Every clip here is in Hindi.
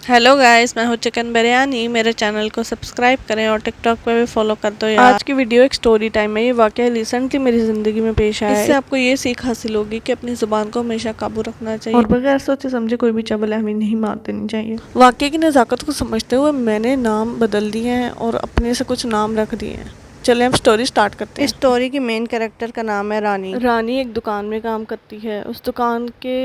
हेलो गाइस, मैं हूँ चिकन बिरयानी। मेरे चैनल को सब्सक्राइब करें और टिकटॉक पे भी फॉलो कर दो यार। आज की वीडियो एक स्टोरी टाइम है। ये वाकया रिसेंटली मेरी ज़िंदगी में पेश आया है। इससे आपको ये सीख हासिल होगी कि अपनी ज़ुबान को हमेशा काबू रखना चाहिए और बगैर सोचे समझे कोई भी चबलहमी नहीं मार देनी चाहिए। वाकये की नज़ाकत को समझते हुए मैंने नाम बदल दिए हैं और अपने से कुछ नाम रख दिए हैं। चले हम स्टोरी स्टार्ट करते हैं। इस स्टोरी की मेन कैरेक्टर का नाम है रानी। रानी एक दुकान में काम करती है। उस दुकान के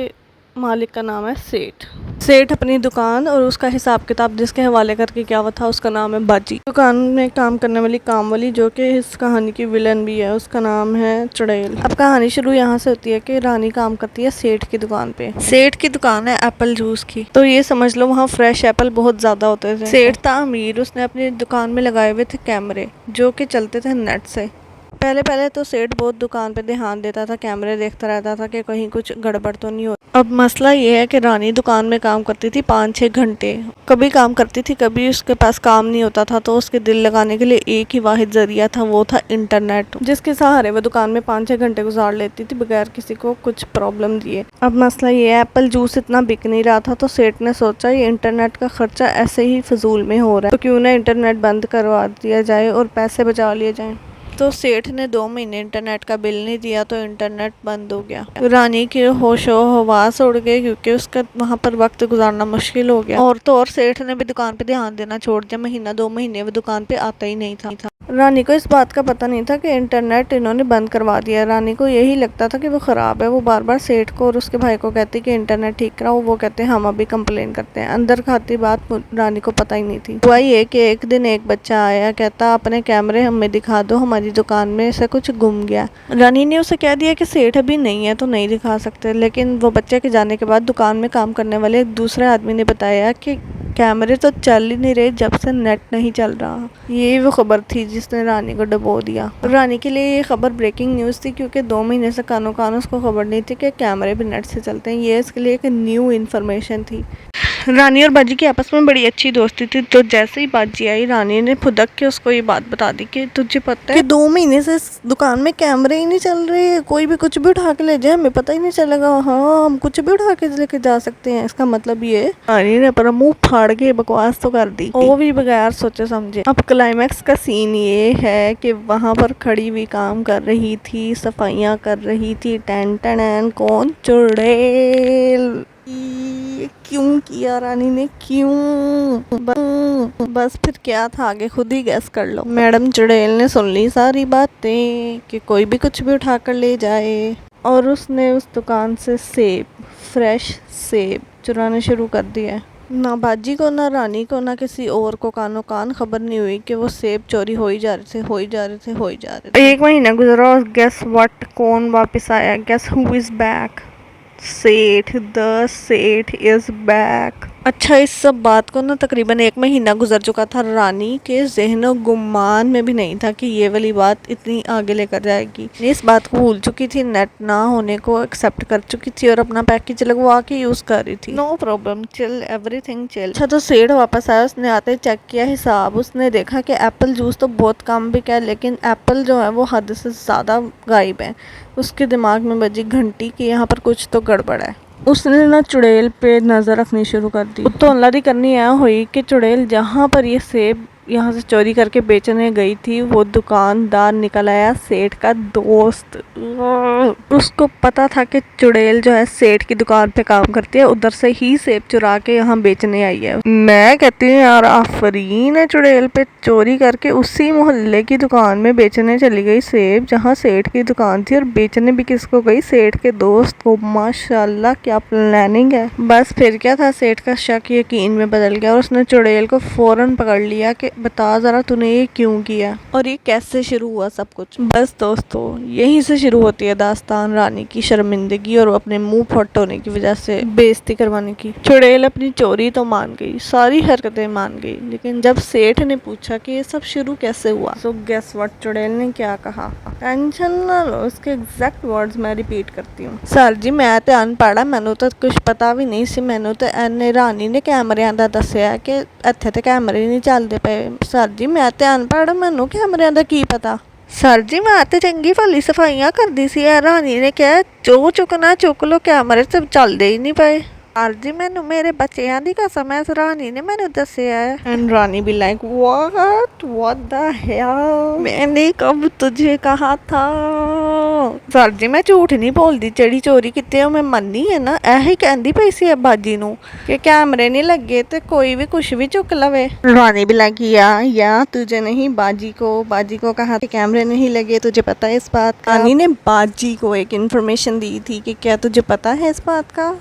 मालिक का नाम है सेठ। सेठ अपनी दुकान और उसका हिसाब किताब जिसके हवाले करके क्या हुआ था उसका नाम है बाजी। दुकान में काम करने वाली कामवाली जो कि इस कहानी की विलन भी है उसका नाम है चुड़ैल। अब कहानी शुरू यहाँ से होती है कि रानी काम करती है सेठ की दुकान पे। सेठ की दुकान है एप्पल जूस की, तो ये समझ लो वहाँ फ्रेश एप्पल बहुत ज्यादा होते थे। सेठ था अमीर, उसने अपनी दुकान में लगाए हुए थे कैमरे जो कि चलते थे नेट से। पहले पहले तो सेठ बहुत दुकान पे ध्यान देता था, कैमरे देखता रहता था कि कहीं कुछ गड़बड़ तो नहीं हो। अब मसला ये है कि रानी दुकान में काम करती थी 5-6 घंटे। कभी काम करती थी, कभी उसके पास काम नहीं होता था, तो उसके दिल लगाने के लिए एक ही वाहिद जरिया था, वो था इंटरनेट, जिसके सहारे वो दुकान में 5-6 घंटे गुजार लेती थी बगैर किसी को कुछ प्रॉब्लम दिए। अब मसला ये है, एप्पल जूस इतना बिक नहीं रहा था, तो सेठ ने सोचा ये इंटरनेट का खर्चा ऐसे ही फजूल में हो रहा है, तो क्यों ना इंटरनेट बंद करवा दिया जाए और पैसे बचा लिए जाए। तो सेठ ने 2 महीने इंटरनेट का बिल नहीं दिया तो इंटरनेट बंद हो गया। रानी के होशो हवास उड़ गए क्योंकि उसका वहां पर वक्त गुजारना मुश्किल हो गया। और तो और सेठ ने भी दुकान पे ध्यान देना छोड़ दिया। महीना 2 महीने वो दुकान पे आता ही नहीं था। रानी को इस बात का पता नहीं था कि इंटरनेट इन्होंने बंद करवा दिया। रानी को यही लगता था कि वो ख़राब है। वो बार बार सेठ को और उसके भाई को कहती कि इंटरनेट ठीक कराओ। वो कहते हैं हम अभी कंप्लेन करते हैं। अंदर खाती बात रानी को पता ही नहीं थी। हुआ ये कि एक दिन एक बच्चा आया, कहता अपने कैमरे हमें दिखा दो, हमारी दुकान में से कुछ गुम गया। रानी ने उसे कह दिया कि सेठ अभी नहीं है तो नहीं दिखा सकते, लेकिन वो बच्चे के जाने के बाद दुकान में काम करने वाले एक दूसरे आदमी ने बताया कि कैमरे तो चल ही नहीं रहे जब से नेट नहीं चल रहा। ये वो खबर थी जिसने रानी को डुबो दिया। रानी के लिए ये खबर ब्रेकिंग न्यूज़ थी क्योंकि 2 महीने से कानो कान उसको खबर नहीं थी कि कैमरे भी नेट से चलते हैं। ये इसके लिए एक न्यू इन्फॉर्मेशन थी। रानी और बाजी की आपस में बड़ी अच्छी दोस्ती थी, तो जैसे ही बाजी आई रानी ने फुदक के उसको ये बात बता दी कि तुझे पता है कि 2 महीने से इस दुकान में कैमरे ही नहीं चल रहे, कोई भी कुछ भी उठा के ले जाए हमें पता ही नहीं चलेगा। हाँ, हम कुछ भी उठा के लेके जा सकते हैं, इसका मतलब ये। रानी ने पर मुंह फाड़ के बकवास तो कर दी, वो भी बगैर सोचे समझे। अब क्लाइमैक्स का सीन ये है कि वहां पर खड़ी हुई काम कर रही थी, सफाइयाँ कर रही थी। टेन टेन कौन? चुड़ैल। क्यों किया रानी ने, क्यों? बस फिर क्या था आगे खुद ही गैस कर लो। मैडम चुड़ैल ने सुन ली सारी बातें कि कोई भी कुछ भी उठा कर ले जाए, और उसने उस दुकान से सेब, फ्रेश सेब चुराने शुरू कर दिया। ना बाजी को, ना रानी को, ना किसी और को कानो कान खबर नहीं हुई कि वो सेब चोरी हो ही जा रहे थे, हो ही जा रहे थे, हो ही जा रहे थे। 1 महीना गुजरा और गेस व्हाट, कौन वापस आया? Guess who is back? Seth. The Seth is back. अच्छा, इस सब बात को ना तकरीबन 1 महीना गुजर चुका था। रानी के ज़हनो गुमान में भी नहीं था कि ये वाली बात इतनी आगे लेकर जाएगी। इस बात को भूल चुकी थी, नेट ना होने को एक्सेप्ट कर चुकी थी और अपना पैकेज लगवा के यूज़ कर रही थी। No problem, chill, everything chill. अच्छा, तो सेठ वापस आया। उसने आते चेक किया हिसाब। उसने देखा कि एप्पल जूस तो बहुत कम बिका है, लेकिन एप्पल जो है वो हद से ज़्यादा गायब है। उसके दिमाग में बजी घंटी कि यहाँ पर कुछ तो गड़बड़ है। उसने ना चुड़ैल पे नज़र रखनी शुरू कर दी। तो अल्लाह करनी यह हुई कि चुड़ैल जहाँ पर ये सेब यहाँ से चोरी करके बेचने गई थी, वो दुकानदार निकल आया सेठ का दोस्त। उसको पता था कि चुड़ैल जो है सेठ की दुकान पे काम करती है, उधर से ही सेब चुरा के यहाँ बेचने आई है। मैं कहती हूँ यार आफरीन है चुड़ैल पे, चोरी करके उसी मोहल्ले की दुकान में बेचने चली गई सेब जहाँ सेठ की दुकान थी, और बेचने भी किसको गई? सेठ के दोस्त को। माशाल्लाह, क्या प्लानिंग है। बस फिर क्या था, सेठ का शक यकीन में बदल गया और उसने चुड़ैल को फौरन पकड़ लिया कि बता जरा तूने ये क्यों किया और ये कैसे शुरू हुआ सब कुछ। बस दोस्तों, यहीं से शुरू होती है दास्तान रानी की शर्मिंदगी और अपने मुंह फट होने की वजह से बेइज्जती करवाने की। चुड़ैल अपनी चोरी तो मान गई, सारी हरकतें मान गई, लेकिन जब सेठ ने पूछा कि ये सब शुरू कैसे हुआ, तो गेस व्हाट चुड़ैल ने क्या कहा? टेंशन ना लो, इसके एग्जैक्ट वर्ड्स मैं रिपीट करती हूँ। सर जी, मैं तो अनपढ़, मैनू तो कुछ पता भी नहीं सी। मैनू तो एने रानी ने कैमरिਆਂ ਦਾ ਦੱਸਿਆ कि ਇੱਥੇ ਤੇ कैमरे नहीं ਚੱਲਦੇ ਪਏ। सर जी, मैं तो अनपढ़, मैनू कैमरिਆਂ ਦਾ ਕੀ ਪਤਾ। सर जी, मैं तो चंगी भली सफाइयां करती सी। रानी ने कहा जो चुकना चुक लो, कैमरे तो चलते ही नहीं पे। जी मैनू मेरे बच्चों की कसम है, रानी ने मैनू दसिया है। एंड रानी भी लाइक व्हाट द हेल, मैंने कब तुझे कहा था। सर जी मैं झूठ नहीं बोलती, ਜਿਹੜੀ चोरी की मैं मन्नी है ना। ऐही कहती पई सी बाजी नू कि कैमरे नहीं लगे तो कोई भी कुछ भी चुक लवे। रानी भी लाइक या तुझे नहीं बाजी को कहा कि कैमरे नहीं लगे, तुझे पता है इस बात का। रानी ने बाजी को एक इन्फॉर्मेशन दी थी कि क्या तुझे पता है इस बात का।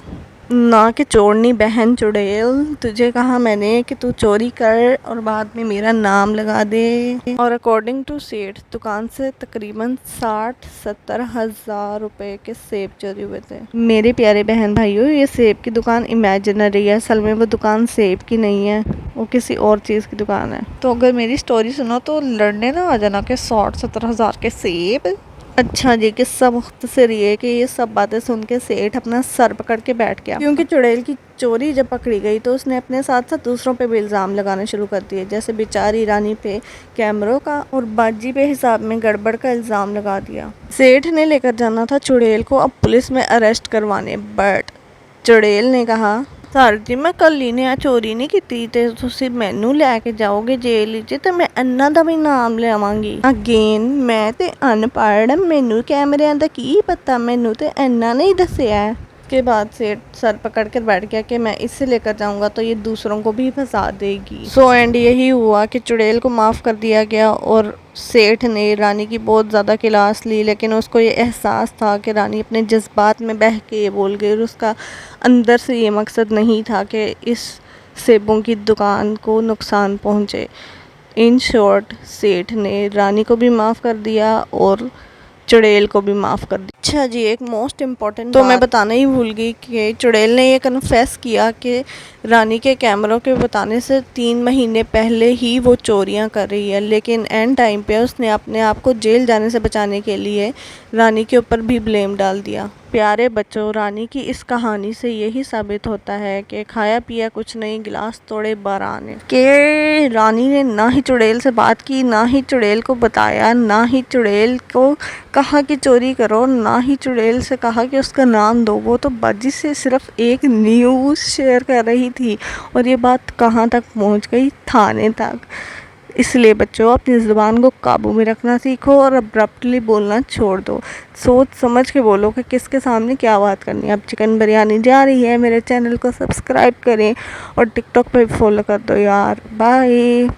ना कि चोरनी बहन चुड़ैल, तुझे कहा मैंने कि तू चोरी कर और बाद में मेरा नाम लगा दे। और अकॉर्डिंग टू सेठ दुकान से तकरीबन 60-70 हज़ार रुपए के सेब चोरी हुए थे। मेरे प्यारे बहन भाइयों, ये सेब की दुकान इमेजिनरी है, असल में वो दुकान सेब की नहीं है, वो किसी और चीज़ की दुकान है। तो अगर मेरी स्टोरी सुनो तो लड़ने ना आ जाना कि 60-70 हज़ार के सेब। अच्छा जी, किस्सा मुख्तसर ये कि ये सब बातें सुन के सेठ अपना सर पकड़ के बैठ गया, क्योंकि चुड़ैल की चोरी जब पकड़ी गई तो उसने अपने साथ साथ दूसरों पे भी इल्ज़ाम लगाना शुरू कर दिए, जैसे बेचारी रानी पे कैमरों का और बाजी पे हिसाब में गड़बड़ का इल्ज़ाम लगा दिया। सेठ ने लेकर जाना था चुड़ैल को अब पुलिस में अरेस्ट करवाने, बट चुड़ैल ने कहा सर जी मैं कली ने चोरी नहीं की, तुसी मैनू लैके जाओगे जेल च ते मैं अन्ना दा भी नाम लवांगी। अगेन मैं ते अनपढ़, मैनू कैमरिਆਂ दा की पता, मैनू ते अन्ना ने ही दसिया है। के बाद सेठ सर पकड़ कर बैठ गया कि मैं इससे लेकर जाऊंगा तो ये दूसरों को भी फंसा देगी। सो एंड यही हुआ कि चुड़ैल को माफ़ कर दिया गया और सेठ ने रानी की बहुत ज़्यादा क्लास ली, लेकिन उसको ये एहसास था कि रानी अपने जज्बात में बह के ये बोल गई और उसका अंदर से ये मकसद नहीं था कि इस सेबों की दुकान को नुकसान पहुँचे। इन शॉर्ट सेठ ने रानी को भी माफ़ कर दिया और चुड़ैल को भी माफ़ कर दिया। अच्छा जी, एक मोस्ट इम्पॉर्टेंट तो मैं बताना ही भूल गई कि चुड़ैल ने ये कन्फेस किया कि रानी के कैमरों के बताने से 3 महीने पहले ही वो चोरियां कर रही है, लेकिन एंड टाइम पे उसने अपने आप को जेल जाने से बचाने के लिए रानी के ऊपर भी ब्लेम डाल दिया। प्यारे बच्चों, रानी की इस कहानी से यही साबित होता है कि खाया पिया कुछ नहीं, गिलास तोड़े बाराने। के रानी ने ना ही चुड़ैल से बात की, ना ही चुड़ैल को बताया, ना ही चुड़ैल को कहा कि चोरी करो, ना ही चुड़ैल से कहा कि उसका नाम दो। वो तो बाजी से सिर्फ एक न्यूज़ शेयर कर रही थी और ये बात कहाँ तक पहुँच गई, थाने तक। इसलिए बच्चों अपनी ज़ुबान को काबू में रखना सीखो और अब्रप्टली बोलना छोड़ दो। सोच समझ के बोलो कि किसके सामने क्या बात करनी है। अब चिकन बिरयानी जा रही है, मेरे चैनल को सब्सक्राइब करें और टिकटॉक पे भी फॉलो कर दो यार। बाय।